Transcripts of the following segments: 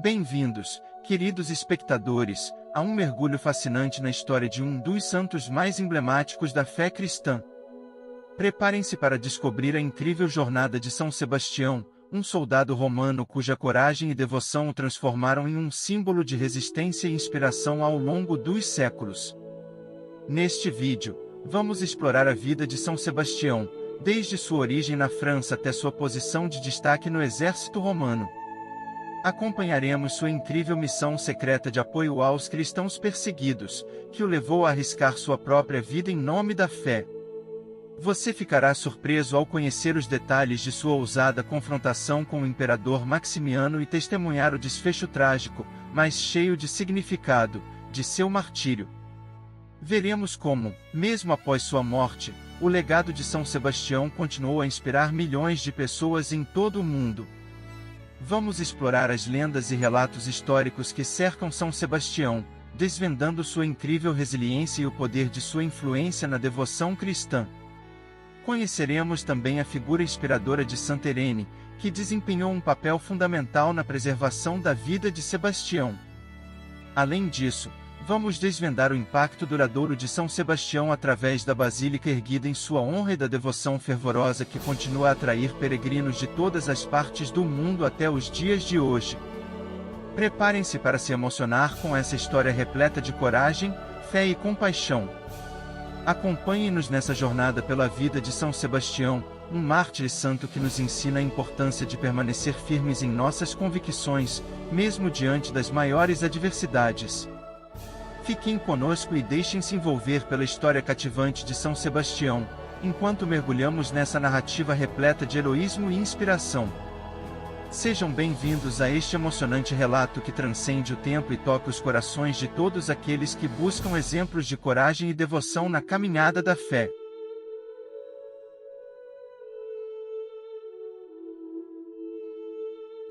Bem-vindos, queridos espectadores, a um mergulho fascinante na história de um dos santos mais emblemáticos da fé cristã. Preparem-se para descobrir a incrível jornada de São Sebastião, um soldado romano cuja coragem e devoção o transformaram em um símbolo de resistência e inspiração ao longo dos séculos. Neste vídeo, vamos explorar a vida de São Sebastião, desde sua origem na França até sua posição de destaque no exército romano. Acompanharemos sua incrível missão secreta de apoio aos cristãos perseguidos, que o levou a arriscar sua própria vida em nome da fé. Você ficará surpreso ao conhecer os detalhes de sua ousada confrontação com o imperador Maximiano e testemunhar o desfecho trágico, mas cheio de significado, de seu martírio. Veremos como, mesmo após sua morte, o legado de São Sebastião continuou a inspirar milhões de pessoas em todo o mundo. Vamos explorar as lendas e relatos históricos que cercam São Sebastião, desvendando sua incrível resiliência e o poder de sua influência na devoção cristã. Conheceremos também a figura inspiradora de Santa Irene, que desempenhou um papel fundamental na preservação da vida de Sebastião. Além disso, vamos desvendar o impacto duradouro de São Sebastião através da basílica erguida em sua honra e da devoção fervorosa que continua a atrair peregrinos de todas as partes do mundo até os dias de hoje. Preparem-se para se emocionar com essa história repleta de coragem, fé e compaixão. Acompanhem-nos nessa jornada pela vida de São Sebastião, um mártir santo que nos ensina a importância de permanecer firmes em nossas convicções, mesmo diante das maiores adversidades. Fiquem conosco e deixem-se envolver pela história cativante de São Sebastião, enquanto mergulhamos nessa narrativa repleta de heroísmo e inspiração. Sejam bem-vindos a este emocionante relato que transcende o tempo e toca os corações de todos aqueles que buscam exemplos de coragem e devoção na caminhada da fé.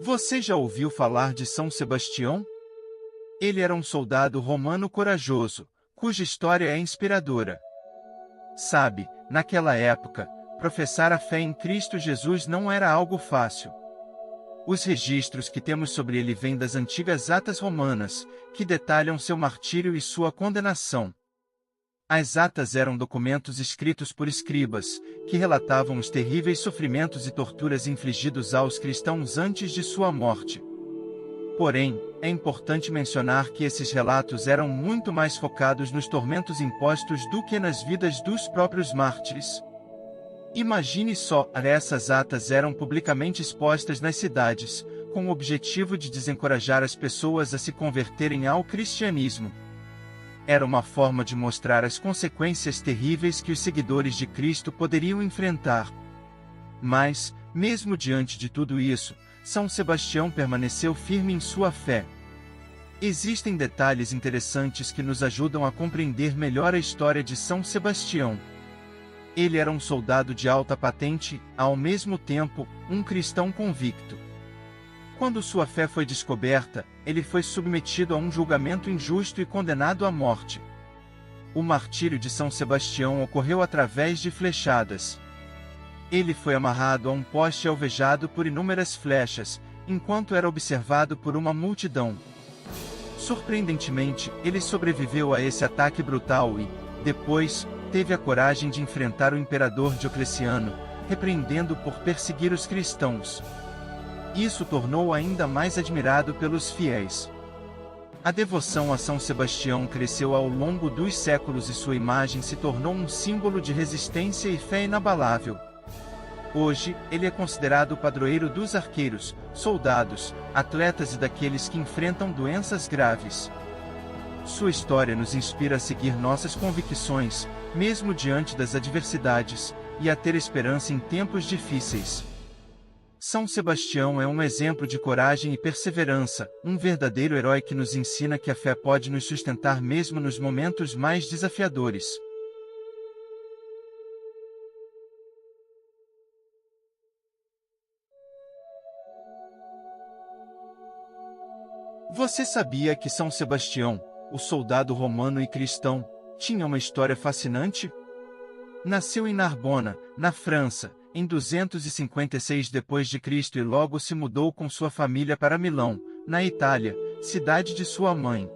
Você já ouviu falar de São Sebastião? Ele era um soldado romano corajoso, cuja história é inspiradora. Sabe, naquela época, professar a fé em Cristo Jesus não era algo fácil. Os registros que temos sobre ele vêm das antigas atas romanas, que detalham seu martírio e sua condenação. As atas eram documentos escritos por escribas, que relatavam os terríveis sofrimentos e torturas infligidos aos cristãos antes de sua morte. Porém, é importante mencionar que esses relatos eram muito mais focados nos tormentos impostos do que nas vidas dos próprios mártires. Imagine só, essas atas eram publicamente expostas nas cidades, com o objetivo de desencorajar as pessoas a se converterem ao cristianismo. Era uma forma de mostrar as consequências terríveis que os seguidores de Cristo poderiam enfrentar. Mas, mesmo diante de tudo isso, São Sebastião permaneceu firme em sua fé. Existem detalhes interessantes que nos ajudam a compreender melhor a história de São Sebastião. Ele era um soldado de alta patente, ao mesmo tempo, um cristão convicto. Quando sua fé foi descoberta, ele foi submetido a um julgamento injusto e condenado à morte. O martírio de São Sebastião ocorreu através de flechadas. Ele foi amarrado a um poste alvejado por inúmeras flechas, enquanto era observado por uma multidão. Surpreendentemente, ele sobreviveu a esse ataque brutal e, depois, teve a coragem de enfrentar o imperador Diocleciano, repreendendo-o por perseguir os cristãos. Isso tornou-o ainda mais admirado pelos fiéis. A devoção a São Sebastião cresceu ao longo dos séculos e sua imagem se tornou um símbolo de resistência e fé inabalável. Hoje, ele é considerado o padroeiro dos arqueiros, soldados, atletas e daqueles que enfrentam doenças graves. Sua história nos inspira a seguir nossas convicções, mesmo diante das adversidades, e a ter esperança em tempos difíceis. São Sebastião é um exemplo de coragem e perseverança, um verdadeiro herói que nos ensina que a fé pode nos sustentar mesmo nos momentos mais desafiadores. Você sabia que São Sebastião, o soldado romano e cristão, tinha uma história fascinante? Nasceu em Narbona, na França, em 256 d.C. e logo se mudou com sua família para Milão, na Itália, cidade de sua mãe.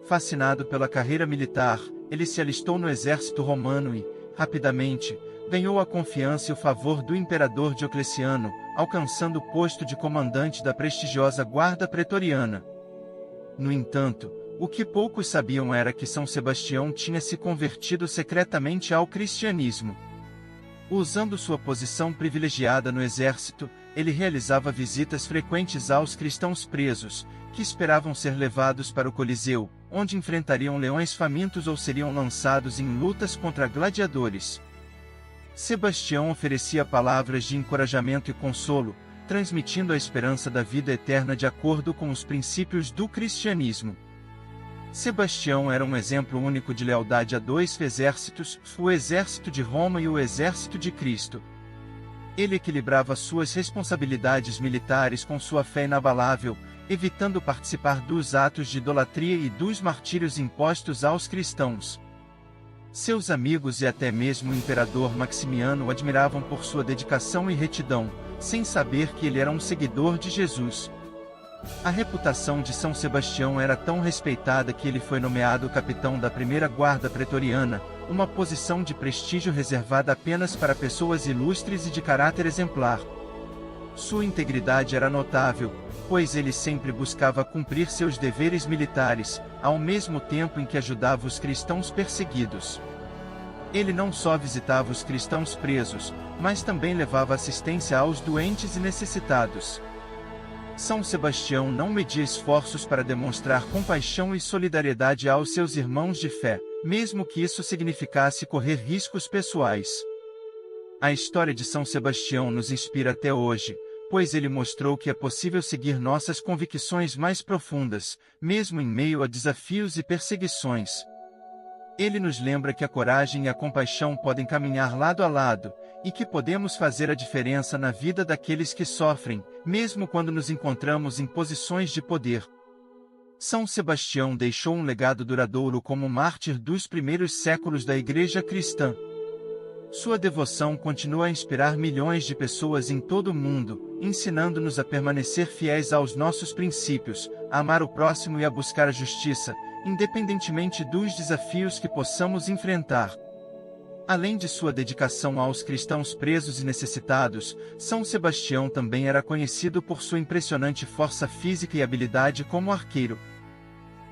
Fascinado pela carreira militar, ele se alistou no exército romano e, rapidamente, ganhou a confiança e o favor do imperador Diocleciano, alcançando o posto de comandante da prestigiosa Guarda Pretoriana. No entanto, o que poucos sabiam era que São Sebastião tinha se convertido secretamente ao cristianismo. Usando sua posição privilegiada no exército, ele realizava visitas frequentes aos cristãos presos, que esperavam ser levados para o Coliseu, onde enfrentariam leões famintos ou seriam lançados em lutas contra gladiadores. Sebastião oferecia palavras de encorajamento e consolo, transmitindo a esperança da vida eterna de acordo com os princípios do cristianismo. Sebastião era um exemplo único de lealdade a dois exércitos, o exército de Roma e o exército de Cristo. Ele equilibrava suas responsabilidades militares com sua fé inabalável, evitando participar dos atos de idolatria e dos martírios impostos aos cristãos. Seus amigos e até mesmo o imperador Maximiano o admiravam por sua dedicação e retidão, sem saber que ele era um seguidor de Jesus. A reputação de São Sebastião era tão respeitada que ele foi nomeado capitão da primeira Guarda Pretoriana, uma posição de prestígio reservada apenas para pessoas ilustres e de caráter exemplar. Sua integridade era notável, pois ele sempre buscava cumprir seus deveres militares, ao mesmo tempo em que ajudava os cristãos perseguidos. Ele não só visitava os cristãos presos, mas também levava assistência aos doentes e necessitados. São Sebastião não media esforços para demonstrar compaixão e solidariedade aos seus irmãos de fé, mesmo que isso significasse correr riscos pessoais. A história de São Sebastião nos inspira até hoje, pois ele mostrou que é possível seguir nossas convicções mais profundas, mesmo em meio a desafios e perseguições. Ele nos lembra que a coragem e a compaixão podem caminhar lado a lado, e que podemos fazer a diferença na vida daqueles que sofrem, mesmo quando nos encontramos em posições de poder. São Sebastião deixou um legado duradouro como mártir dos primeiros séculos da Igreja cristã. Sua devoção continua a inspirar milhões de pessoas em todo o mundo, ensinando-nos a permanecer fiéis aos nossos princípios, a amar o próximo e a buscar a justiça, independentemente dos desafios que possamos enfrentar. Além de sua dedicação aos cristãos presos e necessitados, São Sebastião também era conhecido por sua impressionante força física e habilidade como arqueiro.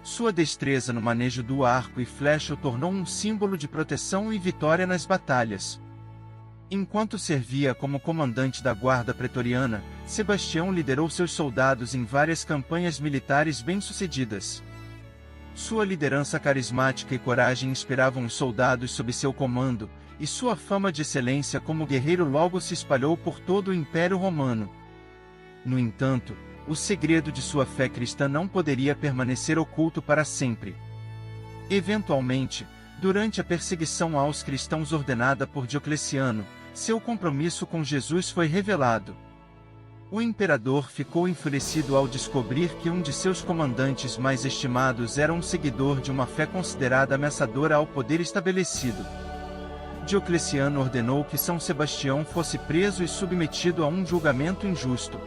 Sua destreza no manejo do arco e flecha o tornou um símbolo de proteção e vitória nas batalhas. Enquanto servia como comandante da Guarda Pretoriana, Sebastião liderou seus soldados em várias campanhas militares bem-sucedidas. Sua liderança carismática e coragem inspiravam os soldados sob seu comando, e sua fama de excelência como guerreiro logo se espalhou por todo o Império Romano. No entanto, o segredo de sua fé cristã não poderia permanecer oculto para sempre. Eventualmente, durante a perseguição aos cristãos ordenada por Diocleciano, seu compromisso com Jesus foi revelado. O imperador ficou enfurecido ao descobrir que um de seus comandantes mais estimados era um seguidor de uma fé considerada ameaçadora ao poder estabelecido. Diocleciano ordenou que São Sebastião fosse preso e submetido a um julgamento injusto.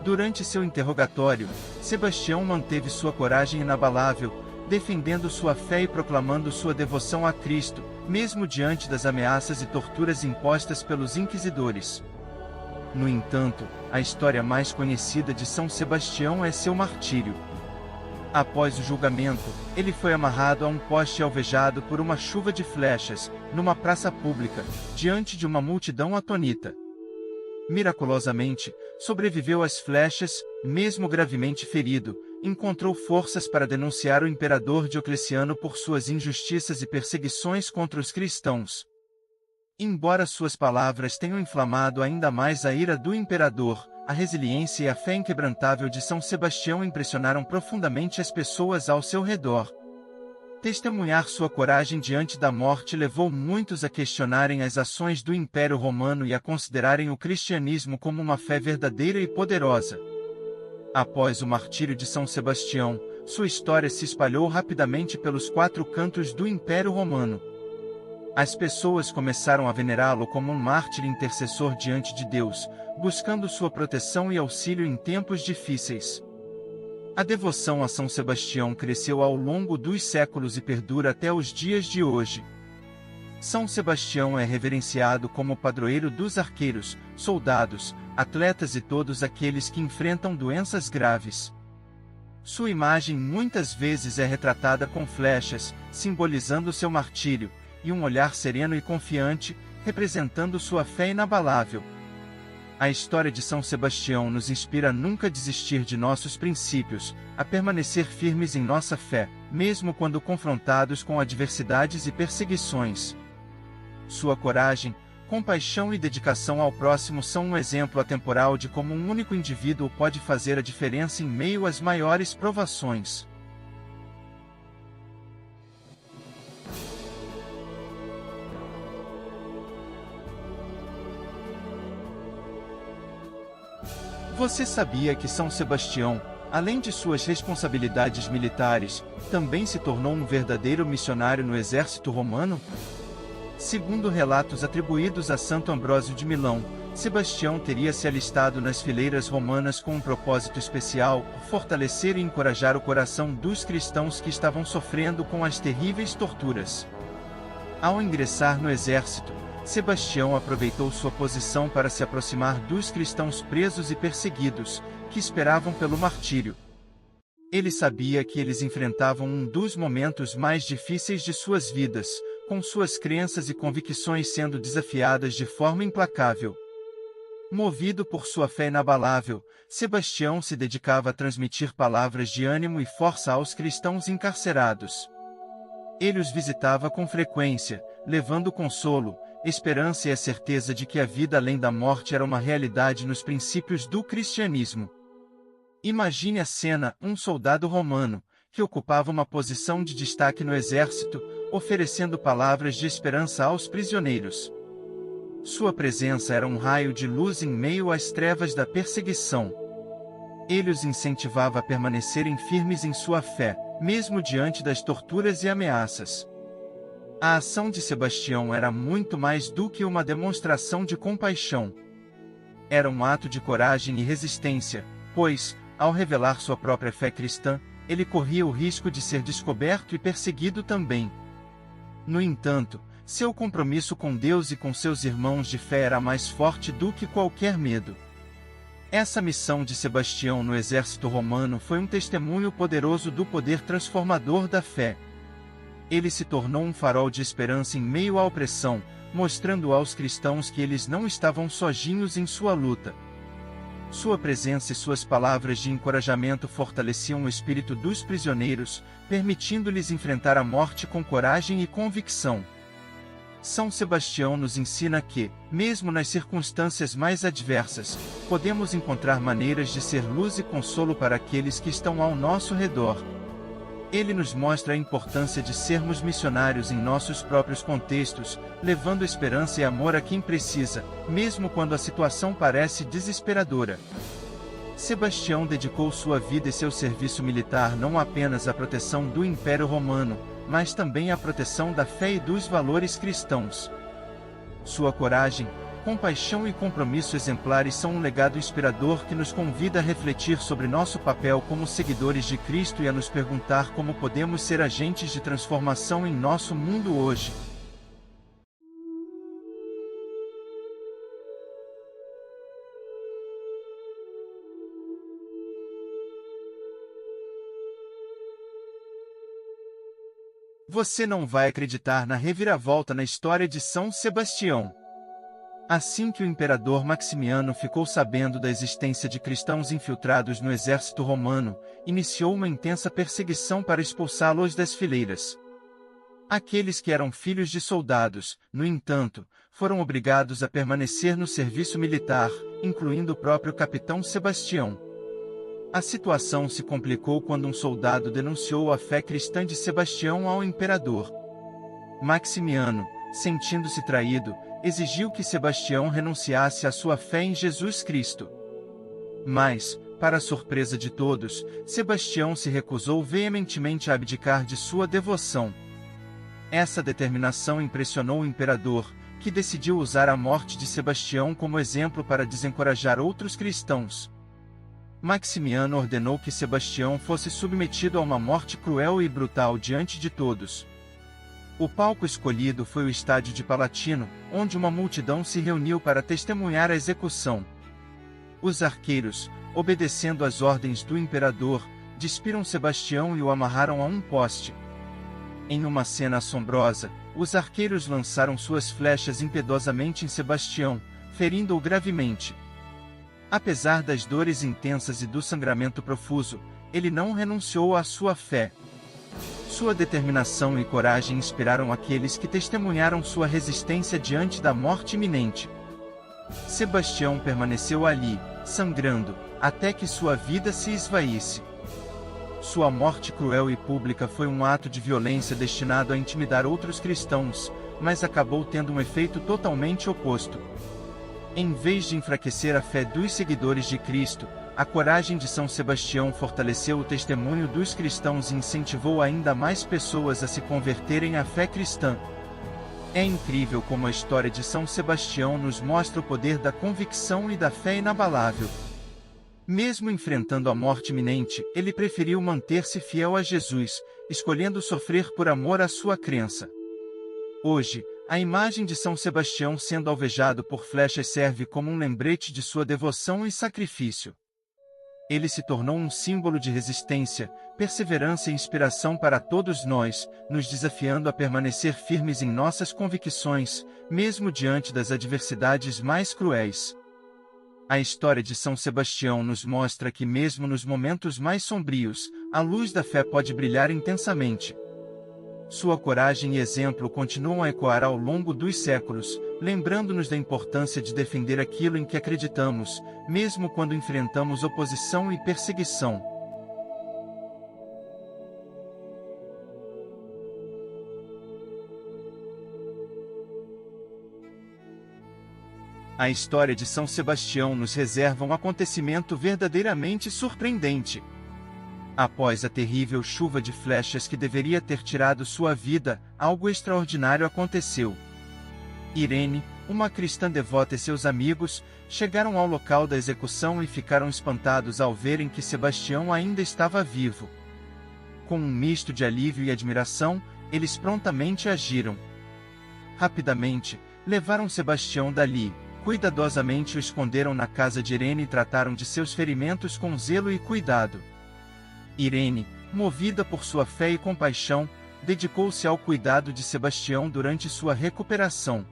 Durante seu interrogatório, Sebastião manteve sua coragem inabalável, defendendo sua fé e proclamando sua devoção a Cristo, mesmo diante das ameaças e torturas impostas pelos inquisidores. No entanto, a história mais conhecida de São Sebastião é seu martírio. Após o julgamento, ele foi amarrado a um poste alvejado por uma chuva de flechas, numa praça pública, diante de uma multidão atônita. Miraculosamente, sobreviveu às flechas, mesmo gravemente ferido, encontrou forças para denunciar o imperador Diocleciano por suas injustiças e perseguições contra os cristãos. Embora suas palavras tenham inflamado ainda mais a ira do imperador, a resiliência e a fé inquebrantável de São Sebastião impressionaram profundamente as pessoas ao seu redor. Testemunhar sua coragem diante da morte levou muitos a questionarem as ações do Império Romano e a considerarem o cristianismo como uma fé verdadeira e poderosa. Após o martírio de São Sebastião, sua história se espalhou rapidamente pelos 4 cantos do Império Romano. As pessoas começaram a venerá-lo como um mártir intercessor diante de Deus, buscando sua proteção e auxílio em tempos difíceis. A devoção a São Sebastião cresceu ao longo dos séculos e perdura até os dias de hoje. São Sebastião é reverenciado como padroeiro dos arqueiros, soldados, atletas e todos aqueles que enfrentam doenças graves. Sua imagem muitas vezes é retratada com flechas, simbolizando seu martírio, e um olhar sereno e confiante, representando sua fé inabalável. A história de São Sebastião nos inspira a nunca desistir de nossos princípios, a permanecer firmes em nossa fé, mesmo quando confrontados com adversidades e perseguições. Sua coragem, compaixão e dedicação ao próximo são um exemplo atemporal de como um único indivíduo pode fazer a diferença em meio às maiores provações. Você sabia que São Sebastião, além de suas responsabilidades militares, também se tornou um verdadeiro missionário no exército romano? Segundo relatos atribuídos a Santo Ambrósio de Milão, Sebastião teria se alistado nas fileiras romanas com um propósito especial: fortalecer e encorajar o coração dos cristãos que estavam sofrendo com as terríveis torturas. Ao ingressar no exército, Sebastião aproveitou sua posição para se aproximar dos cristãos presos e perseguidos, que esperavam pelo martírio. Ele sabia que eles enfrentavam um dos momentos mais difíceis de suas vidas, com suas crenças e convicções sendo desafiadas de forma implacável. Movido por sua fé inabalável, Sebastião se dedicava a transmitir palavras de ânimo e força aos cristãos encarcerados. Ele os visitava com frequência, levando consolo, esperança e a certeza de que a vida além da morte era uma realidade nos princípios do cristianismo. Imagine a cena: um soldado romano, que ocupava uma posição de destaque no exército, oferecendo palavras de esperança aos prisioneiros. Sua presença era um raio de luz em meio às trevas da perseguição. Ele os incentivava a permanecerem firmes em sua fé, mesmo diante das torturas e ameaças. A ação de Sebastião era muito mais do que uma demonstração de compaixão. Era um ato de coragem e resistência, pois, ao revelar sua própria fé cristã, ele corria o risco de ser descoberto e perseguido também. No entanto, seu compromisso com Deus e com seus irmãos de fé era mais forte do que qualquer medo. Essa missão de Sebastião no exército romano foi um testemunho poderoso do poder transformador da fé. Ele se tornou um farol de esperança em meio à opressão, mostrando aos cristãos que eles não estavam sozinhos em sua luta. Sua presença e suas palavras de encorajamento fortaleciam o espírito dos prisioneiros, permitindo-lhes enfrentar a morte com coragem e convicção. São Sebastião nos ensina que, mesmo nas circunstâncias mais adversas, podemos encontrar maneiras de ser luz e consolo para aqueles que estão ao nosso redor. Ele nos mostra a importância de sermos missionários em nossos próprios contextos, levando esperança e amor a quem precisa, mesmo quando a situação parece desesperadora. Sebastião dedicou sua vida e seu serviço militar não apenas à proteção do Império Romano, mas também à proteção da fé e dos valores cristãos. Sua coragem, compaixão e compromisso exemplares são um legado inspirador que nos convida a refletir sobre nosso papel como seguidores de Cristo e a nos perguntar como podemos ser agentes de transformação em nosso mundo hoje. Você não vai acreditar na reviravolta na história de São Sebastião. Assim que o imperador Maximiano ficou sabendo da existência de cristãos infiltrados no exército romano, iniciou uma intensa perseguição para expulsá-los das fileiras. Aqueles que eram filhos de soldados, no entanto, foram obrigados a permanecer no serviço militar, incluindo o próprio capitão Sebastião. A situação se complicou quando um soldado denunciou a fé cristã de Sebastião ao imperador. Maximiano, sentindo-se traído, exigiu que Sebastião renunciasse à sua fé em Jesus Cristo. Mas, para a surpresa de todos, Sebastião se recusou veementemente a abdicar de sua devoção. Essa determinação impressionou o imperador, que decidiu usar a morte de Sebastião como exemplo para desencorajar outros cristãos. Maximiano ordenou que Sebastião fosse submetido a uma morte cruel e brutal diante de todos. O palco escolhido foi o estádio de Palatino, onde uma multidão se reuniu para testemunhar a execução. Os arqueiros, obedecendo às ordens do imperador, despiram Sebastião e o amarraram a um poste. Em uma cena assombrosa, os arqueiros lançaram suas flechas impiedosamente em Sebastião, ferindo-o gravemente. Apesar das dores intensas e do sangramento profuso, ele não renunciou à sua fé. Sua determinação e coragem inspiraram aqueles que testemunharam sua resistência diante da morte iminente. Sebastião permaneceu ali, sangrando, até que sua vida se esvaísse. Sua morte cruel e pública foi um ato de violência destinado a intimidar outros cristãos, mas acabou tendo um efeito totalmente oposto. Em vez de enfraquecer a fé dos seguidores de Cristo, a coragem de São Sebastião fortaleceu o testemunho dos cristãos e incentivou ainda mais pessoas a se converterem à fé cristã. É incrível como a história de São Sebastião nos mostra o poder da convicção e da fé inabalável. Mesmo enfrentando a morte iminente, ele preferiu manter-se fiel a Jesus, escolhendo sofrer por amor à sua crença. Hoje, a imagem de São Sebastião sendo alvejado por flechas serve como um lembrete de sua devoção e sacrifício. Ele se tornou um símbolo de resistência, perseverança e inspiração para todos nós, nos desafiando a permanecer firmes em nossas convicções, mesmo diante das adversidades mais cruéis. A história de São Sebastião nos mostra que mesmo nos momentos mais sombrios, a luz da fé pode brilhar intensamente. Sua coragem e exemplo continuam a ecoar ao longo dos séculos, lembrando-nos da importância de defender aquilo em que acreditamos, mesmo quando enfrentamos oposição e perseguição. A história de São Sebastião nos reserva um acontecimento verdadeiramente surpreendente. Após a terrível chuva de flechas que deveria ter tirado sua vida, algo extraordinário aconteceu. Irene, uma cristã devota e seus amigos, chegaram ao local da execução e ficaram espantados ao verem que Sebastião ainda estava vivo. Com um misto de alívio e admiração, eles prontamente agiram. Rapidamente, levaram Sebastião dali, cuidadosamente o esconderam na casa de Irene e trataram de seus ferimentos com zelo e cuidado. Irene, movida por sua fé e compaixão, dedicou-se ao cuidado de Sebastião durante sua recuperação.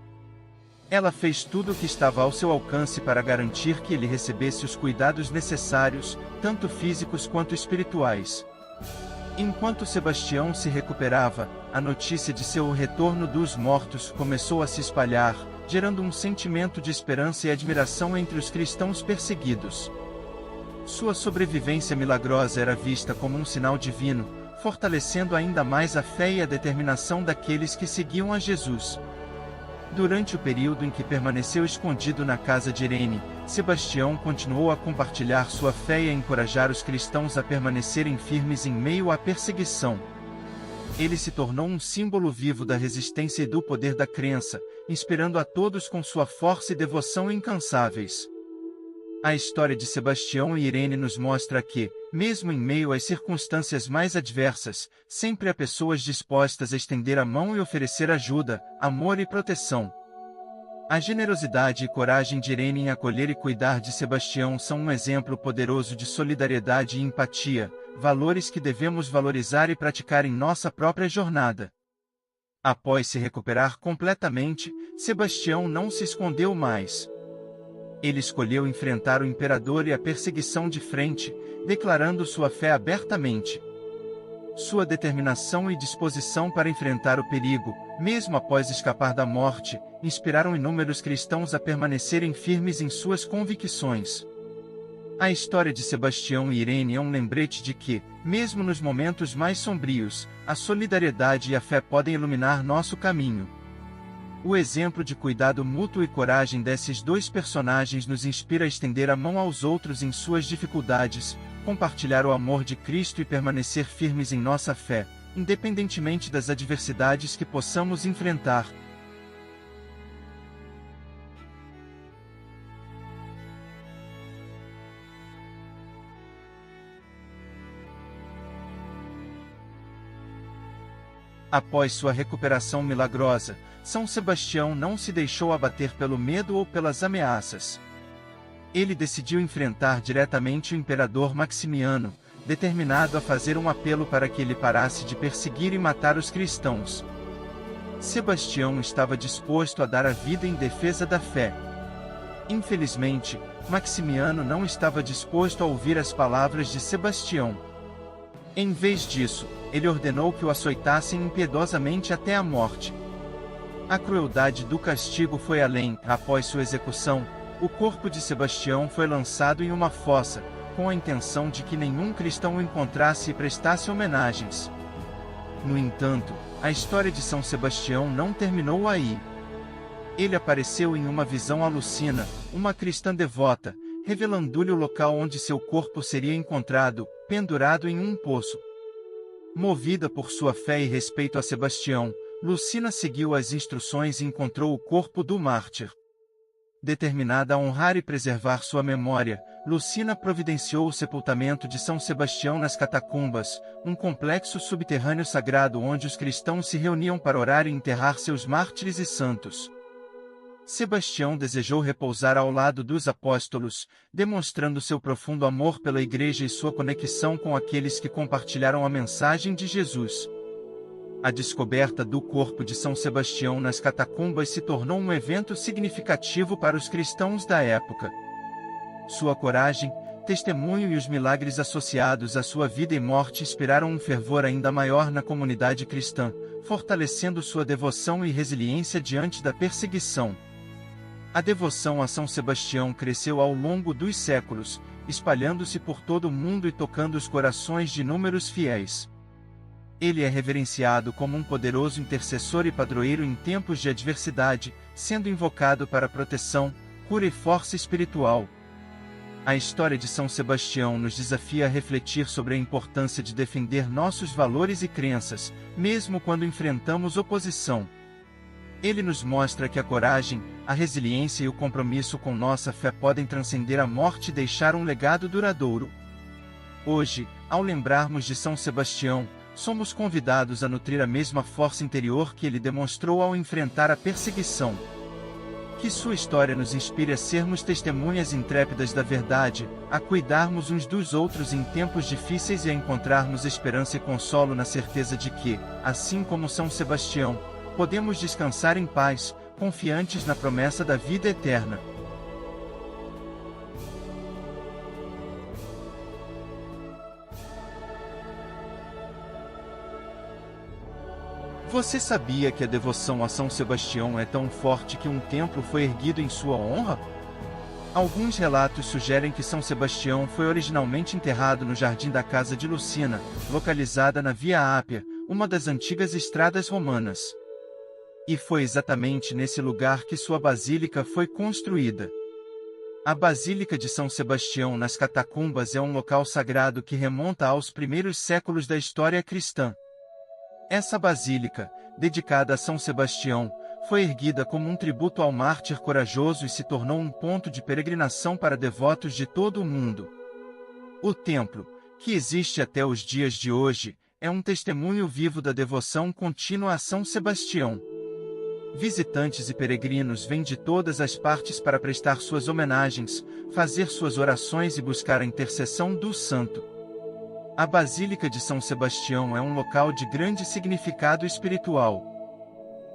Ela fez tudo o que estava ao seu alcance para garantir que ele recebesse os cuidados necessários, tanto físicos quanto espirituais. Enquanto Sebastião se recuperava, a notícia de seu retorno dos mortos começou a se espalhar, gerando um sentimento de esperança e admiração entre os cristãos perseguidos. Sua sobrevivência milagrosa era vista como um sinal divino, fortalecendo ainda mais a fé e a determinação daqueles que seguiam a Jesus. Durante o período em que permaneceu escondido na casa de Irene, Sebastião continuou a compartilhar sua fé e a encorajar os cristãos a permanecerem firmes em meio à perseguição. Ele se tornou um símbolo vivo da resistência e do poder da crença, inspirando a todos com sua força e devoção incansáveis. A história de Sebastião e Irene nos mostra que, mesmo em meio às circunstâncias mais adversas, sempre há pessoas dispostas a estender a mão e oferecer ajuda, amor e proteção. A generosidade e coragem de Irene em acolher e cuidar de Sebastião são um exemplo poderoso de solidariedade e empatia, valores que devemos valorizar e praticar em nossa própria jornada. Após se recuperar completamente, Sebastião não se escondeu mais. Ele escolheu enfrentar o imperador e a perseguição de frente, declarando sua fé abertamente. Sua determinação e disposição para enfrentar o perigo, mesmo após escapar da morte, inspiraram inúmeros cristãos a permanecerem firmes em suas convicções. A história de Sebastião e Irene é um lembrete de que, mesmo nos momentos mais sombrios, a solidariedade e a fé podem iluminar nosso caminho. O exemplo de cuidado mútuo e coragem desses dois personagens nos inspira a estender a mão aos outros em suas dificuldades, compartilhar o amor de Cristo e permanecer firmes em nossa fé, independentemente das adversidades que possamos enfrentar. Após sua recuperação milagrosa, São Sebastião não se deixou abater pelo medo ou pelas ameaças. Ele decidiu enfrentar diretamente o imperador Maximiano, determinado a fazer um apelo para que ele parasse de perseguir e matar os cristãos. Sebastião estava disposto a dar a vida em defesa da fé. Infelizmente, Maximiano não estava disposto a ouvir as palavras de Sebastião. Em vez disso, ele ordenou que o açoitassem impiedosamente até a morte. A crueldade do castigo foi além. Após sua execução, o corpo de Sebastião foi lançado em uma fossa, com a intenção de que nenhum cristão o encontrasse e prestasse homenagens. No entanto, a história de São Sebastião não terminou aí. Ele apareceu em uma visão a Lucina, uma cristã devota, revelando-lhe o local onde seu corpo seria encontrado, pendurado em um poço. Movida por sua fé e respeito a Sebastião, Lucina seguiu as instruções e encontrou o corpo do mártir. Determinada a honrar e preservar sua memória, Lucina providenciou o sepultamento de São Sebastião nas catacumbas, um complexo subterrâneo sagrado onde os cristãos se reuniam para orar e enterrar seus mártires e santos. Sebastião desejou repousar ao lado dos apóstolos, demonstrando seu profundo amor pela Igreja e sua conexão com aqueles que compartilharam a mensagem de Jesus. A descoberta do corpo de São Sebastião nas catacumbas se tornou um evento significativo para os cristãos da época. Sua coragem, testemunho e os milagres associados à sua vida e morte inspiraram um fervor ainda maior na comunidade cristã, fortalecendo sua devoção e resiliência diante da perseguição. A devoção a São Sebastião cresceu ao longo dos séculos, espalhando-se por todo o mundo e tocando os corações de inúmeros fiéis. Ele é reverenciado como um poderoso intercessor e padroeiro em tempos de adversidade, sendo invocado para proteção, cura e força espiritual. A história de São Sebastião nos desafia a refletir sobre a importância de defender nossos valores e crenças, mesmo quando enfrentamos oposição. Ele nos mostra que a coragem, a resiliência e o compromisso com nossa fé podem transcender a morte e deixar um legado duradouro. Hoje, ao lembrarmos de São Sebastião, somos convidados a nutrir a mesma força interior que ele demonstrou ao enfrentar a perseguição. Que sua história nos inspire a sermos testemunhas intrépidas da verdade, a cuidarmos uns dos outros em tempos difíceis e a encontrarmos esperança e consolo na certeza de que, assim como São Sebastião, podemos descansar em paz, confiantes na promessa da vida eterna. Você sabia que a devoção a São Sebastião é tão forte que um templo foi erguido em sua honra? Alguns relatos sugerem que São Sebastião foi originalmente enterrado no jardim da casa de Lucina, localizada na Via Ápia, uma das antigas estradas romanas. E foi exatamente nesse lugar que sua basílica foi construída. A Basílica de São Sebastião nas Catacumbas é um local sagrado que remonta aos primeiros séculos da história cristã. Essa basílica, dedicada a São Sebastião, foi erguida como um tributo ao mártir corajoso e se tornou um ponto de peregrinação para devotos de todo o mundo. O templo, que existe até os dias de hoje, é um testemunho vivo da devoção contínua a São Sebastião. Visitantes e peregrinos vêm de todas as partes para prestar suas homenagens, fazer suas orações e buscar a intercessão do santo. A Basílica de São Sebastião é um local de grande significado espiritual.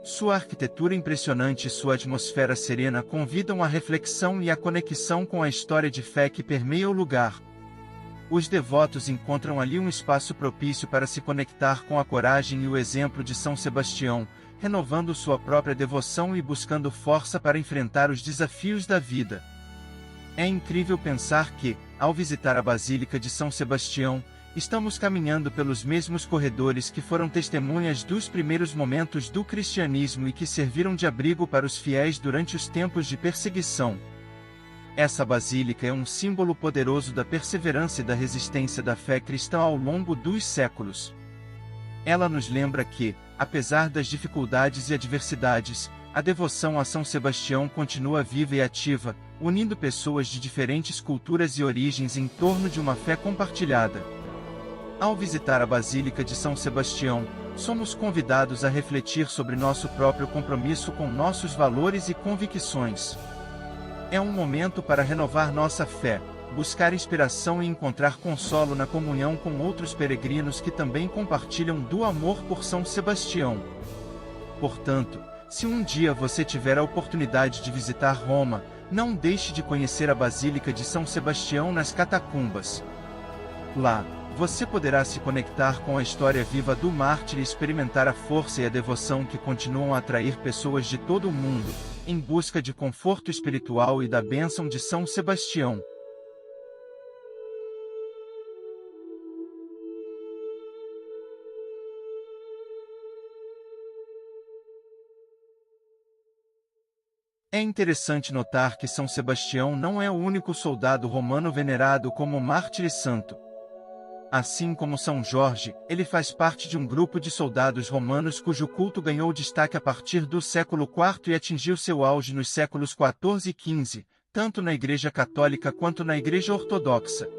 Sua arquitetura impressionante e sua atmosfera serena convidam à reflexão e à conexão com a história de fé que permeia o lugar. Os devotos encontram ali um espaço propício para se conectar com a coragem e o exemplo de São Sebastião, renovando sua própria devoção e buscando força para enfrentar os desafios da vida. É incrível pensar que, ao visitar a Basílica de São Sebastião, estamos caminhando pelos mesmos corredores que foram testemunhas dos primeiros momentos do cristianismo e que serviram de abrigo para os fiéis durante os tempos de perseguição. Essa basílica é um símbolo poderoso da perseverança e da resistência da fé cristã ao longo dos séculos. Ela nos lembra que, apesar das dificuldades e adversidades, a devoção a São Sebastião continua viva e ativa, unindo pessoas de diferentes culturas e origens em torno de uma fé compartilhada. Ao visitar a Basílica de São Sebastião, somos convidados a refletir sobre nosso próprio compromisso com nossos valores e convicções. É um momento para renovar nossa fé, buscar inspiração e encontrar consolo na comunhão com outros peregrinos que também compartilham do amor por São Sebastião. Portanto, se um dia você tiver a oportunidade de visitar Roma, não deixe de conhecer a Basílica de São Sebastião nas Catacumbas. Lá, você poderá se conectar com a história viva do mártir e experimentar a força e a devoção que continuam a atrair pessoas de todo o mundo, em busca de conforto espiritual e da bênção de São Sebastião. É interessante notar que São Sebastião não é o único soldado romano venerado como mártir e santo. Assim como São Jorge, ele faz parte de um grupo de soldados romanos cujo culto ganhou destaque a partir do século IV e atingiu seu auge nos séculos XIV e XV, tanto na Igreja Católica quanto na Igreja Ortodoxa.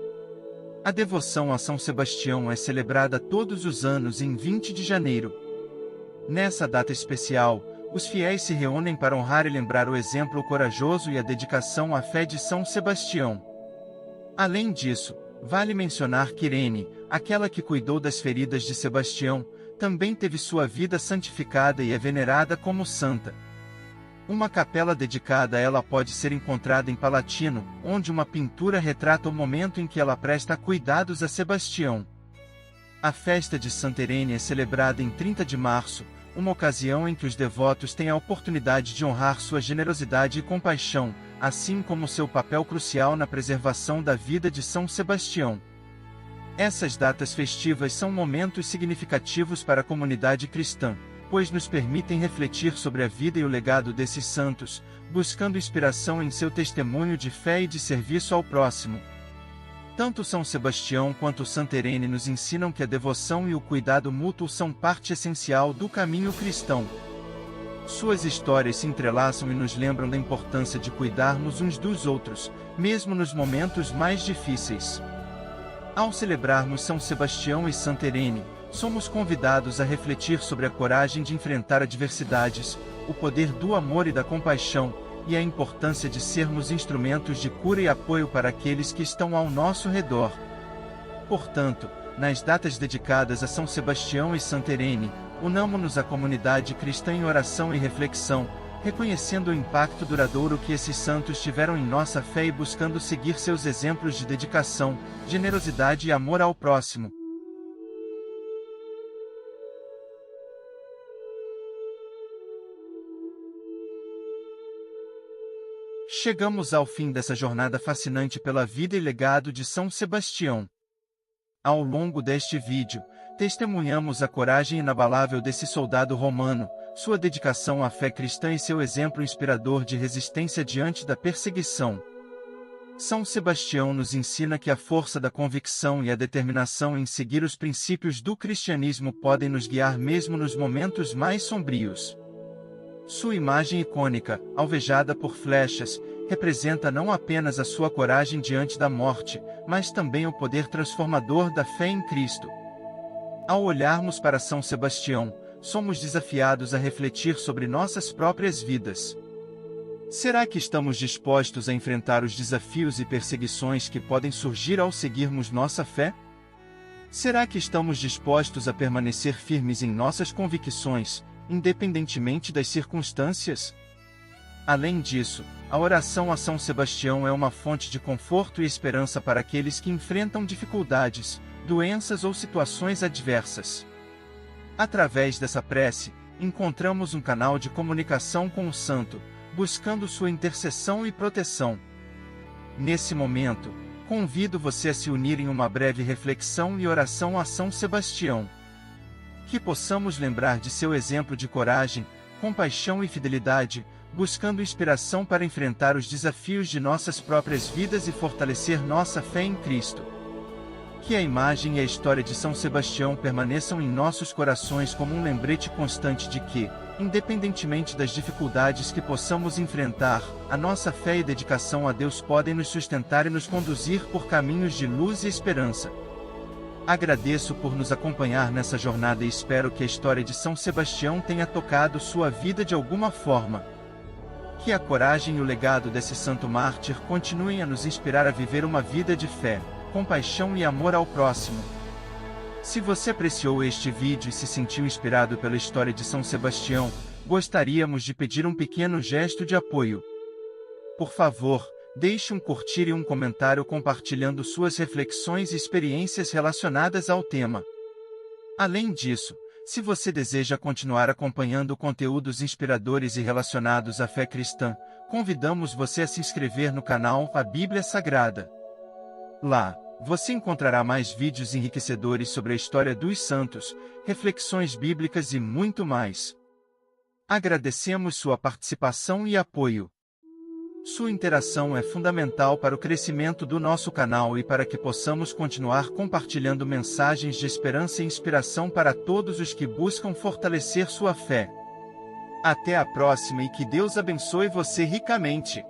A devoção a São Sebastião é celebrada todos os anos em 20 de janeiro. Nessa data especial, os fiéis se reúnem para honrar e lembrar o exemplo corajoso e a dedicação à fé de São Sebastião. Além disso, vale mencionar que Irene, aquela que cuidou das feridas de Sebastião, também teve sua vida santificada e é venerada como santa. Uma capela dedicada a ela pode ser encontrada em Palatino, onde uma pintura retrata o momento em que ela presta cuidados a Sebastião. A festa de Santa Irene é celebrada em 30 de março, uma ocasião em que os devotos têm a oportunidade de honrar sua generosidade e compaixão, assim como seu papel crucial na preservação da vida de São Sebastião. Essas datas festivas são momentos significativos para a comunidade cristã, pois nos permitem refletir sobre a vida e o legado desses santos, buscando inspiração em seu testemunho de fé e de serviço ao próximo. Tanto São Sebastião quanto Santa Irene nos ensinam que a devoção e o cuidado mútuo são parte essencial do caminho cristão. Suas histórias se entrelaçam e nos lembram da importância de cuidarmos uns dos outros, mesmo nos momentos mais difíceis. Ao celebrarmos São Sebastião e Santa Irene, somos convidados a refletir sobre a coragem de enfrentar adversidades, o poder do amor e da compaixão, e a importância de sermos instrumentos de cura e apoio para aqueles que estão ao nosso redor. Portanto, nas datas dedicadas a São Sebastião e Santa Irene, unamo-nos à comunidade cristã em oração e reflexão, reconhecendo o impacto duradouro que esses santos tiveram em nossa fé e buscando seguir seus exemplos de dedicação, generosidade e amor ao próximo. Chegamos ao fim dessa jornada fascinante pela vida e legado de São Sebastião. Ao longo deste vídeo, testemunhamos a coragem inabalável desse soldado romano, sua dedicação à fé cristã e seu exemplo inspirador de resistência diante da perseguição. São Sebastião nos ensina que a força da convicção e a determinação em seguir os princípios do cristianismo podem nos guiar mesmo nos momentos mais sombrios. Sua imagem icônica, alvejada por flechas, representa não apenas a sua coragem diante da morte, mas também o poder transformador da fé em Cristo. Ao olharmos para São Sebastião, somos desafiados a refletir sobre nossas próprias vidas. Será que estamos dispostos a enfrentar os desafios e perseguições que podem surgir ao seguirmos nossa fé? Será que estamos dispostos a permanecer firmes em nossas convicções, independentemente das circunstâncias? Além disso, a oração a São Sebastião é uma fonte de conforto e esperança para aqueles que enfrentam dificuldades, doenças ou situações adversas. Através dessa prece, encontramos um canal de comunicação com o santo, buscando sua intercessão e proteção. Nesse momento, convido você a se unir em uma breve reflexão e oração a São Sebastião. Que possamos lembrar de seu exemplo de coragem, compaixão e fidelidade, buscando inspiração para enfrentar os desafios de nossas próprias vidas e fortalecer nossa fé em Cristo. Que a imagem e a história de São Sebastião permaneçam em nossos corações como um lembrete constante de que, independentemente das dificuldades que possamos enfrentar, a nossa fé e dedicação a Deus podem nos sustentar e nos conduzir por caminhos de luz e esperança. Agradeço por nos acompanhar nessa jornada e espero que a história de São Sebastião tenha tocado sua vida de alguma forma. Que a coragem e o legado desse santo mártir continuem a nos inspirar a viver uma vida de fé, compaixão e amor ao próximo. Se você apreciou este vídeo e se sentiu inspirado pela história de São Sebastião, gostaríamos de pedir um pequeno gesto de apoio. Por favor, deixe um curtir e um comentário compartilhando suas reflexões e experiências relacionadas ao tema. Além disso, se você deseja continuar acompanhando conteúdos inspiradores e relacionados à fé cristã, convidamos você a se inscrever no canal A Bíblia Sagrada. Lá, você encontrará mais vídeos enriquecedores sobre a história dos santos, reflexões bíblicas e muito mais. Agradecemos sua participação e apoio. Sua interação é fundamental para o crescimento do nosso canal e para que possamos continuar compartilhando mensagens de esperança e inspiração para todos os que buscam fortalecer sua fé. Até a próxima e que Deus abençoe você ricamente.